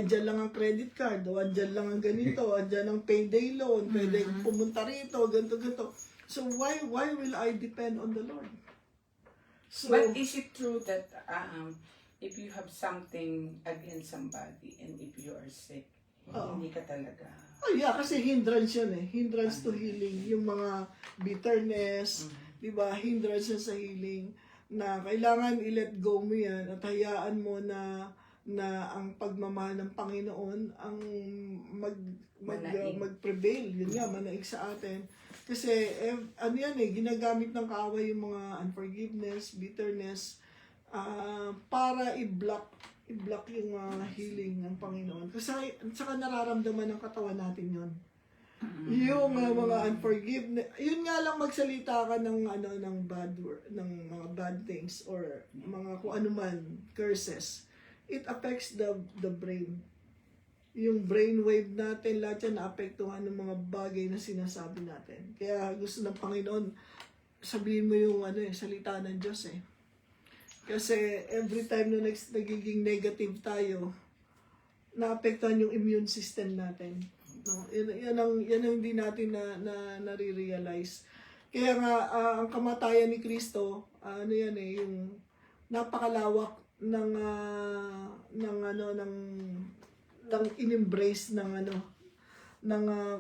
Speaker 4: Dyan lang ang credit card, o dyan lang ang ganito, dyan ang payday loan, pwede pumunta rito, ganito. So, why will I depend on the Lord? So,
Speaker 3: But is it true that if you have something against somebody and if you are sick, hindi ka talaga?
Speaker 4: yeah, kasi hindrance yun hindrance to healing. Yung mga bitterness, di ba, hindrance yun sa healing, na kailangan i-let go mo yan at hayaan mo na ang pagmamahal ng Panginoon ang mag-prevail. Yun nga, manaig sa atin. Kasi, ginagamit ng kaaway yung mga unforgiveness, bitterness, para i-block yung healing ng Panginoon. Kasi, saka nararamdaman ng katawan natin yun. Yung mga unforgiveness, yun nga lang magsalita ka ng bad word, ng mga bad things or mga kung ano man curses. It affects the brain. yung brainwave natin, lahat yan naapektuhan ng mga bagay na sinasabi natin. Kaya gusto ng Panginoon, sabihin mo yung salita ng Diyos eh. Kasi every time na nagiging negative tayo, naapektuhan yung immune system natin. No? Yan ang hindi natin nare-realize. Kaya nga, ang kamatayan ni Kristo, yung napakalawak ng in-embrace ng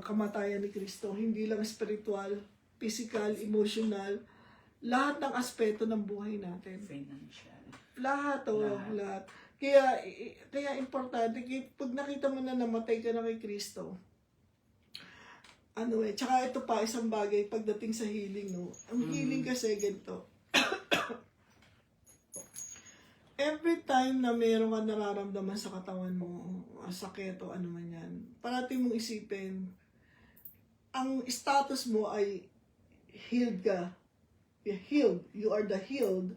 Speaker 4: kamatayan ni Kristo. Hindi lang spiritual, physical, emotional, lahat ng aspeto ng buhay natin.
Speaker 3: Financial.
Speaker 4: Lahat. Kaya importante, pag nakita mo na namatay ka na kay Kristo, tsaka ito pa, isang bagay pagdating sa healing, no? Ang healing kasi ganito. Every time na meron ka nararamdaman sa katawan mo, sakit o ano man yan, parati mong isipin, ang status mo ay healed ka. You're healed. You are the healed.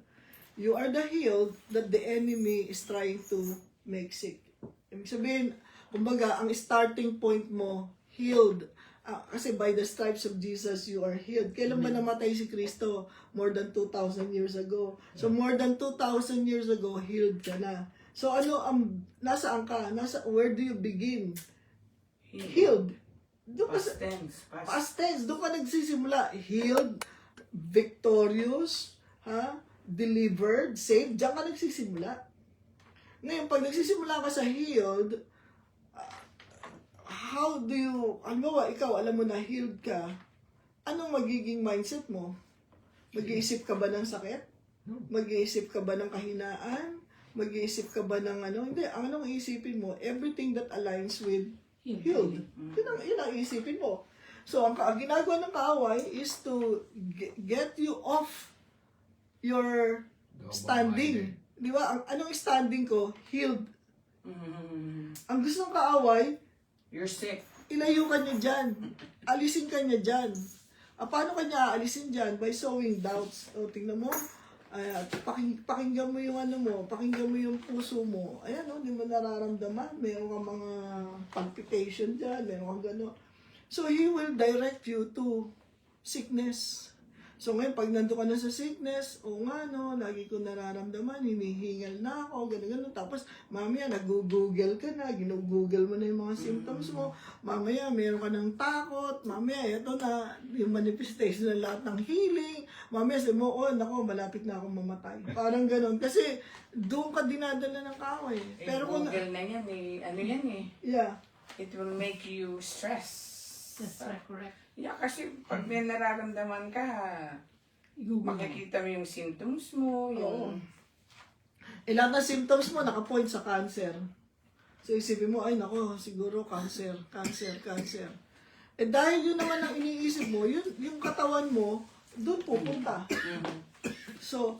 Speaker 4: You are the healed that the enemy is trying to make sick. Ibig sabihin, kumbaga, ang starting point mo, healed. Kasi by the stripes of Jesus, you are healed. Kailan ba namatay si Kristo? More than 2,000 years ago. So, more than 2,000 years ago, healed ka na. So, nasaan ka? Where do you begin? Healed.
Speaker 3: Past tense.
Speaker 4: Past tense. Doon ka nagsisimula. Healed, victorious, delivered, saved. Diyan ka nagsisimula. Ngayon, pag nagsisimula ka sa healed, how do you, ikaw, alam mo na healed ka, anong magiging mindset mo? Mag-iisip ka ba ng sakit? Mag-iisip ka ba ng kahinaan? Mag-iisip ka ba ng Hindi, anong iisipin mo? Everything that aligns with healed. Yun ang iisipin mo. So, ang ginagawa ng kaaway is to get you off your standing. Di ba? Anong standing ko? Healed. Ang gusto ng kaaway,
Speaker 3: you're sick.
Speaker 4: Ilayo ka niya dyan. Alisin ka niya dyan. Paano ka niya aalisin dyan? By sowing doubts. O, tingnan mo. Pakinggan mo yung pakinggan mo yung puso mo. Ayan, hindi mo nararamdaman. Meron kang mga palpitation dyan. Meron kang gano'n. So, He will direct you to sickness. So, ngayon, pag nandun ka na sa sickness, lagi ko nararamdaman, hinihingal na ako, gano'n. Tapos, mamaya, nag-google ka na, ginugoogle mo na yung mga symptoms mo. Mamaya, meron ka ng takot. Mamaya, ito na, yung manifestation ng lahat ng healing. Mamaya, sabi mo, malapit na akong mamatay. Parang gano'n. Kasi, doon ka dinadala ng kaaway. Pero kung
Speaker 3: Google na yan eh.
Speaker 4: Yeah.
Speaker 3: It will make you stress.
Speaker 2: That's correct.
Speaker 3: Yeah, kasi pag may nararamdaman ka, makikita mo yung symptoms mo, yung...
Speaker 4: Lahat ng symptoms mo nakapoint sa cancer. So isipin mo, siguro cancer. Dahil yun naman ang iniisip mo, yung katawan mo, doon pupunta. So,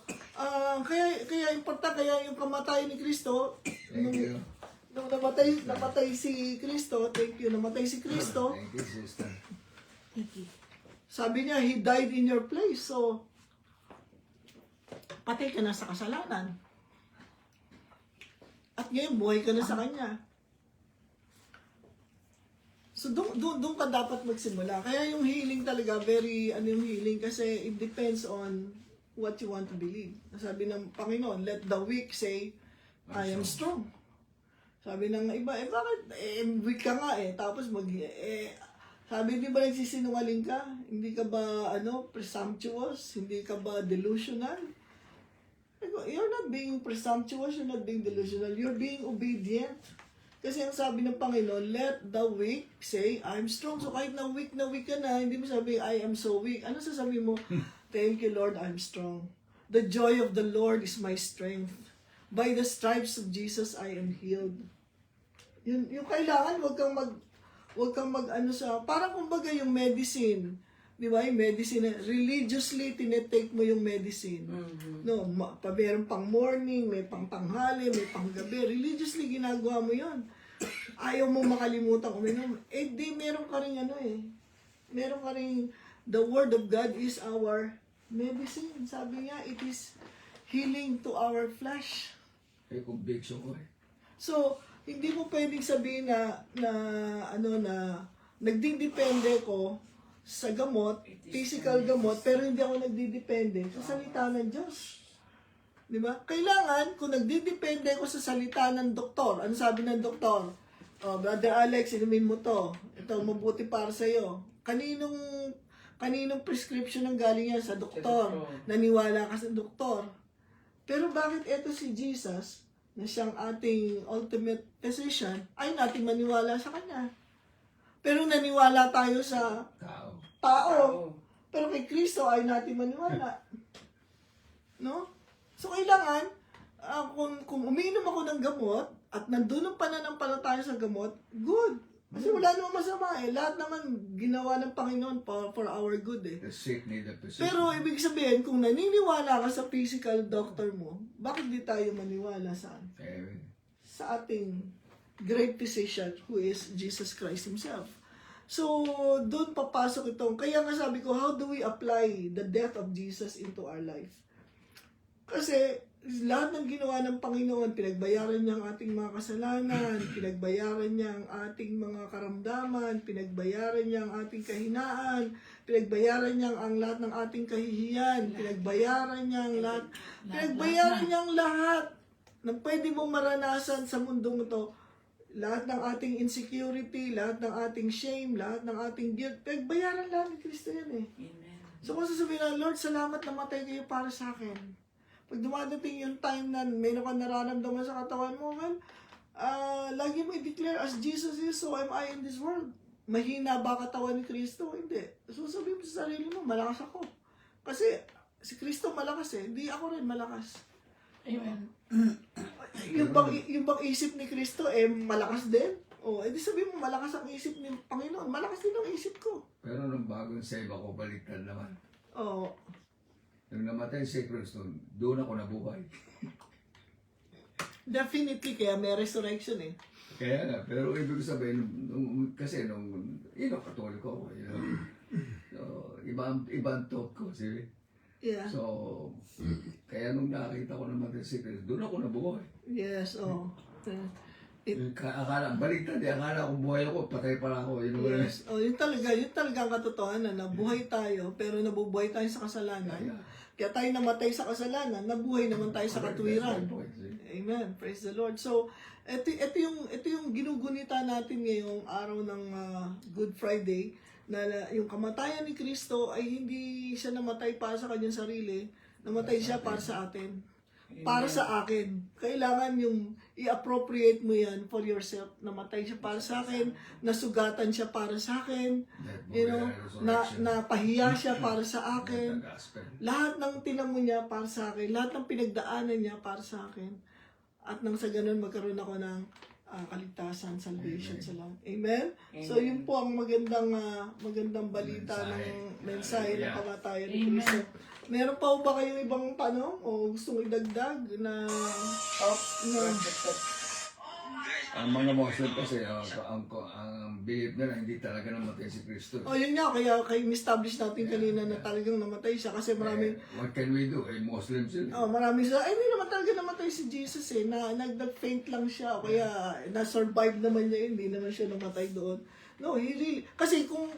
Speaker 4: kaya importante, kaya yung kamatayan ni Kristo, nung namatay si Kristo, namatay si Kristo,
Speaker 5: Thank you, sister.
Speaker 4: sabi niya, He died in your place. So, patay ka na sa kasalanan. At ngayon, buhay ka na sa Kanya. So, doon ka dapat magsimula. Kaya yung healing talaga, yung healing kasi it depends on what you want to believe. Sabi ng Panginoon, let the weak say, I am strong. Sabi ng iba, bakit? Weak ka nga Tapos sabi, di ba nagsisinungaling ka? Hindi ka ba, presumptuous? Hindi ka ba delusional? You're not being presumptuous, you're not being delusional, you're being obedient. Kasi ang sabi ng Panginoon, let the weak say, I'm strong. So kahit na weak ka na, hindi mo sabi, I am so weak. Ano sasabi mo? Thank you, Lord, I'm strong. The joy of the Lord is my strength. By the stripes of Jesus, I am healed. Yung kailangan, wag kang parang kumbaga yung medicine, di ba? Yung medicine, religiously tinetake mo yung medicine. No, meron pang morning, may pang tanghali, may pang gabi. Religiously ginagawa mo yon. Ayaw mo makalimutan uminom. Di meron ka rin meron ka rin, the Word of God is our medicine. Sabi niya, it is healing to our flesh.
Speaker 5: Conviction ko
Speaker 4: So, hindi mo pwedeng sabihin na nagdidepende ko sa gamot, physical gamot, pero hindi ako nagdidepende sa salita ng Diyos. Di ba? Kailangan, kung nagdidepende ko sa salita ng doktor, ano sabi ng doktor? Oh, Brother Alex, inumin mo to. Ito, mabuti para sa'yo. Kaninong prescription ang galing yan? Sa doktor. Naniwala ka sa doktor. Pero bakit ito si Jesus, na siyang ating ultimate physician, ay natin maniwala sa Kanya? Pero naniwala tayo sa tao. Pero kay Kristo ay natin maniwala. No? So, kailangan, kung umiinom ako ng gamot, at nandun ang pananampalataya sa gamot, good. Kasi wala namang masama eh. Lahat naman ginawa ng Panginoon for our good eh.
Speaker 5: The sick need a physician.
Speaker 4: Pero ibig sabihin, kung naniniwala ka sa physical doctor mo, bakit di tayo maniwala saan? Sa ating great physician who is Jesus Christ Himself. So, doon papasok itong, kaya nga sabi ko, how do we apply the death of Jesus into our life? Kasi, lahat ng ginawa ng Panginoon, pinagbayaran niya ang ating mga kasalanan, pinagbayaran niya ang ating mga karamdaman, pinagbayaran niya ang ating kahinaan, pinagbayaran niya ang lahat ng ating kahihiyan, pinagbayaran niya ang lahat, pinagbayaran niya ang lahat na pwede mong maranasan sa mundong ito. Lahat ng ating insecurity, lahat ng ating shame, lahat ng ating guilt, pinagbayaran lahat ni Kristo yan eh.
Speaker 2: Amen.
Speaker 4: So kung sasabihin na, Lord, salamat na matay kayo para sa akin. Pag dumadating yung time na may nararamdaman sa katawan mo, well, lagi mo i-declare, as Jesus is, so am I in this world. Mahina ba katawan ni Kristo? Hindi. So sabihin mo sa sarili mo, malakas ako. Kasi si Kristo malakas eh, hindi ako rin malakas.
Speaker 2: Amen.
Speaker 4: Yung bang isip ni Kristo eh malakas din? O, edi sabihin mo malakas ang isip ni Panginoon, malakas din ang isip ko.
Speaker 5: Pero nung bagong save ako, baliktad naman.
Speaker 4: Oo.
Speaker 5: Nung namatay si Kristo, doon ako nabuhay.
Speaker 4: Definitely, kaya may resurrection eh.
Speaker 5: Kaya nga, pero ibig sabihin, kasi Katoliko ako, so, ibang thought ko, see?
Speaker 4: Yeah.
Speaker 5: So, kaya nung nakita ko naman si Kristo, doon ako nabuhay.
Speaker 4: Yes, oh.
Speaker 5: Akala, baliktad eh, akala ko buhay ako, patay pala ako.
Speaker 4: Yes. Oh, yun talaga ang katotohanan na buhay tayo, pero nabubuhay tayo sa kasalanan. Kaya tayo namatay sa kasalanan, nabuhay naman tayo sa katuwiran. Amen. Praise the Lord. So, ito yung ginugunita natin ngayong araw ng Good Friday, na yung kamatayan ni Kristo ay hindi siya namatay para sa kanyang sarili, namatay siya para sa atin. Para sa akin. Kailangan yung i-appropriate mo yan for yourself. Namatay siya para sa akin, nasugatan siya para sa akin, napahiya siya para sa akin. Lahat ng tinamo niya para sa akin, lahat ng pinagdaanan niya para sa akin. At nang sa ganun magkaroon ako ng kaligtasan, salvation sa lahat. Amen? So yun po ang magandang balita ng mensahe ng kamatayan ni Kristo. Meron pa ba kayong ibang tanong o gustong idagdag na
Speaker 5: ang mga Muslim kasi, ang belief nila, hindi talaga namatay si Kristo.
Speaker 4: yun nga, kaya establish natin kanina na talagang namatay siya kasi maraming
Speaker 5: What can we do? Muslim sila.
Speaker 4: maraming sila, hindi naman talaga namatay si Jesus eh, nag-faint lang siya, kaya na-survive naman niya, hindi naman siya namatay doon. No, he really, kasi kung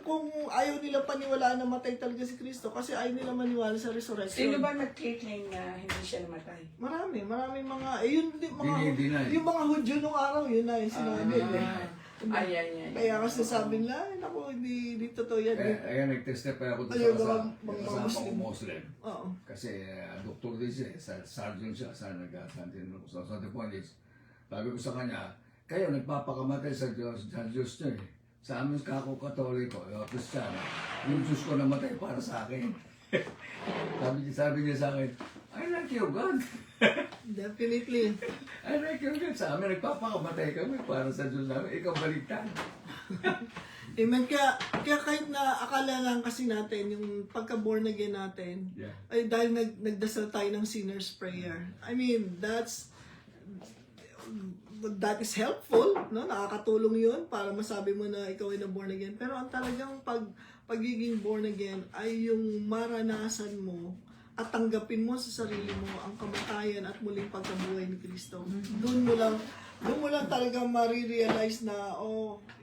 Speaker 4: ayaw nila paniwalaan na matay talaga si Kristo, kasi ayaw nila maniwala sa resurrection.
Speaker 3: Sino ba nag-claim na hindi siya namatay?
Speaker 4: Maraming mga, yung mga Hudyo nung araw, yun na yung sinabi. Kaya kasi sabi nila, naku, hindi totoo yan.
Speaker 5: Kaya nag-testify ako
Speaker 4: Ayun,
Speaker 5: sa
Speaker 4: mga
Speaker 5: kasama ko Muslim.
Speaker 4: Oo.
Speaker 5: Kasi doktor din siya, surgeon siya, sa the point is, sabi ko sa kanya, kayo nagpapakamatay sa Diyos nyo eh. Sa amin kako Katoliko, Kristiyano, yung Diyos ko namatay para sa akin. sabi niya sa akin, I like your God.
Speaker 4: Definitely.
Speaker 5: I like your God. Sa amin nagpapakamatay kami para sa Diyos namin. Ikaw baliktad.
Speaker 4: Amen. Kaya kahit na akala lang kasi natin, yung pagka-born again natin, ay dahil nagdasal tayo ng sinner's prayer. I mean, that is helpful, no? Nakakatulong yun para masabi mo na ikaw ay na-born again. Pero ang talagang pagiging born again ay yung maranasan mo at tanggapin mo sa sarili mo ang kamatayan at muling pagkabuhay ni Kristo. Doon mo lang talaga marirealize na,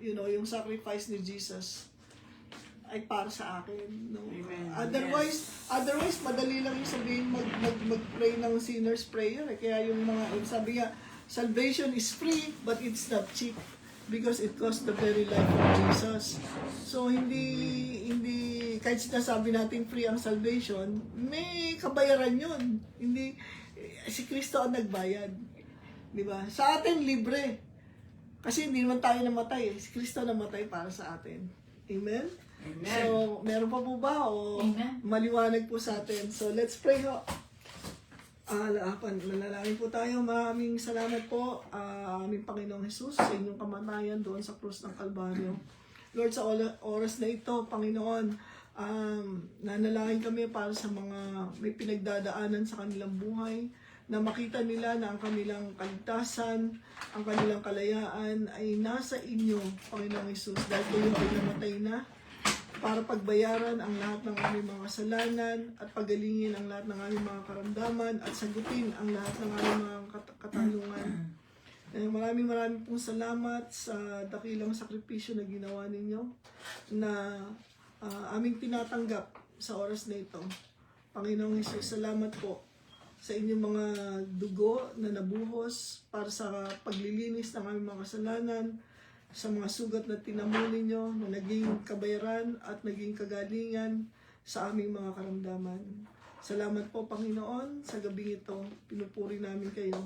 Speaker 4: yung sacrifice ni Jesus ay para sa akin. No?
Speaker 3: Amen.
Speaker 4: Otherwise, madali lang yung sabihin mag-pray ng sinner's prayer. Kaya yung sabi nga, salvation is free, but it's not cheap. Because it cost the very life of Jesus. So, hindi kahit sinasabi natin free ang salvation, may kabayaran yun. Hindi, si Kristo ang nagbayad. Di ba? Sa atin, libre. Kasi hindi naman tayo namatay. Si Kristo namatay para sa atin. Amen?
Speaker 3: Amen.
Speaker 4: So, meron pa po ba? O
Speaker 2: Amen.
Speaker 4: maliwanag po sa atin. So, let's pray ho. Manalangin po tayo. Maraming salamat po, aming Panginoong Jesus, sa inyong kamatayan doon sa krus ng Kalbaryo. Lord, sa oras na ito, Panginoon, nanalangin kami para sa mga may pinagdadaanan sa kanilang buhay, na makita nila na ang kanilang kaligtasan, ang kanilang kalayaan ay nasa inyo, Panginoong Jesus, dahil kayo ay namatay na para pagbayaran ang lahat ng aming mga kasalanan at pagalingin ang lahat ng aming mga karamdaman at sagutin ang lahat ng aming mga katanungan. Maraming pong salamat sa dakilang sakripisyo na ginawa ninyo na aming tinatanggap sa oras na ito. Panginoong Hesus, salamat po sa inyong mga dugo na nabuhos para sa paglilinis ng aming mga kasalanan, sa mga sugat na tinamo ninyo na naging kabayaran at naging kagalingan sa aming mga karamdaman. Salamat po, Panginoon, sa gabi ito. Pinupuri namin kayo.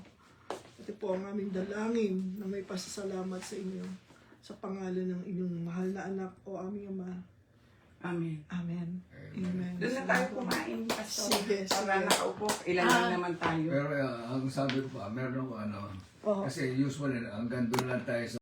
Speaker 4: Ito po ang aming dalangin na may pasasalamat sa inyo sa pangalan ng inyong mahal na anak o aming Ama.
Speaker 3: Amen.
Speaker 4: Amen. Amen.
Speaker 3: Doon na tayo kumain, Pastor.
Speaker 4: Sige,
Speaker 3: Para
Speaker 4: sige.
Speaker 3: nakaupo. Ilan lang naman tayo.
Speaker 5: Pero ang sabi ko pa, meron ako
Speaker 4: Oo.
Speaker 5: kasi usually hanggang doon lang tayo sa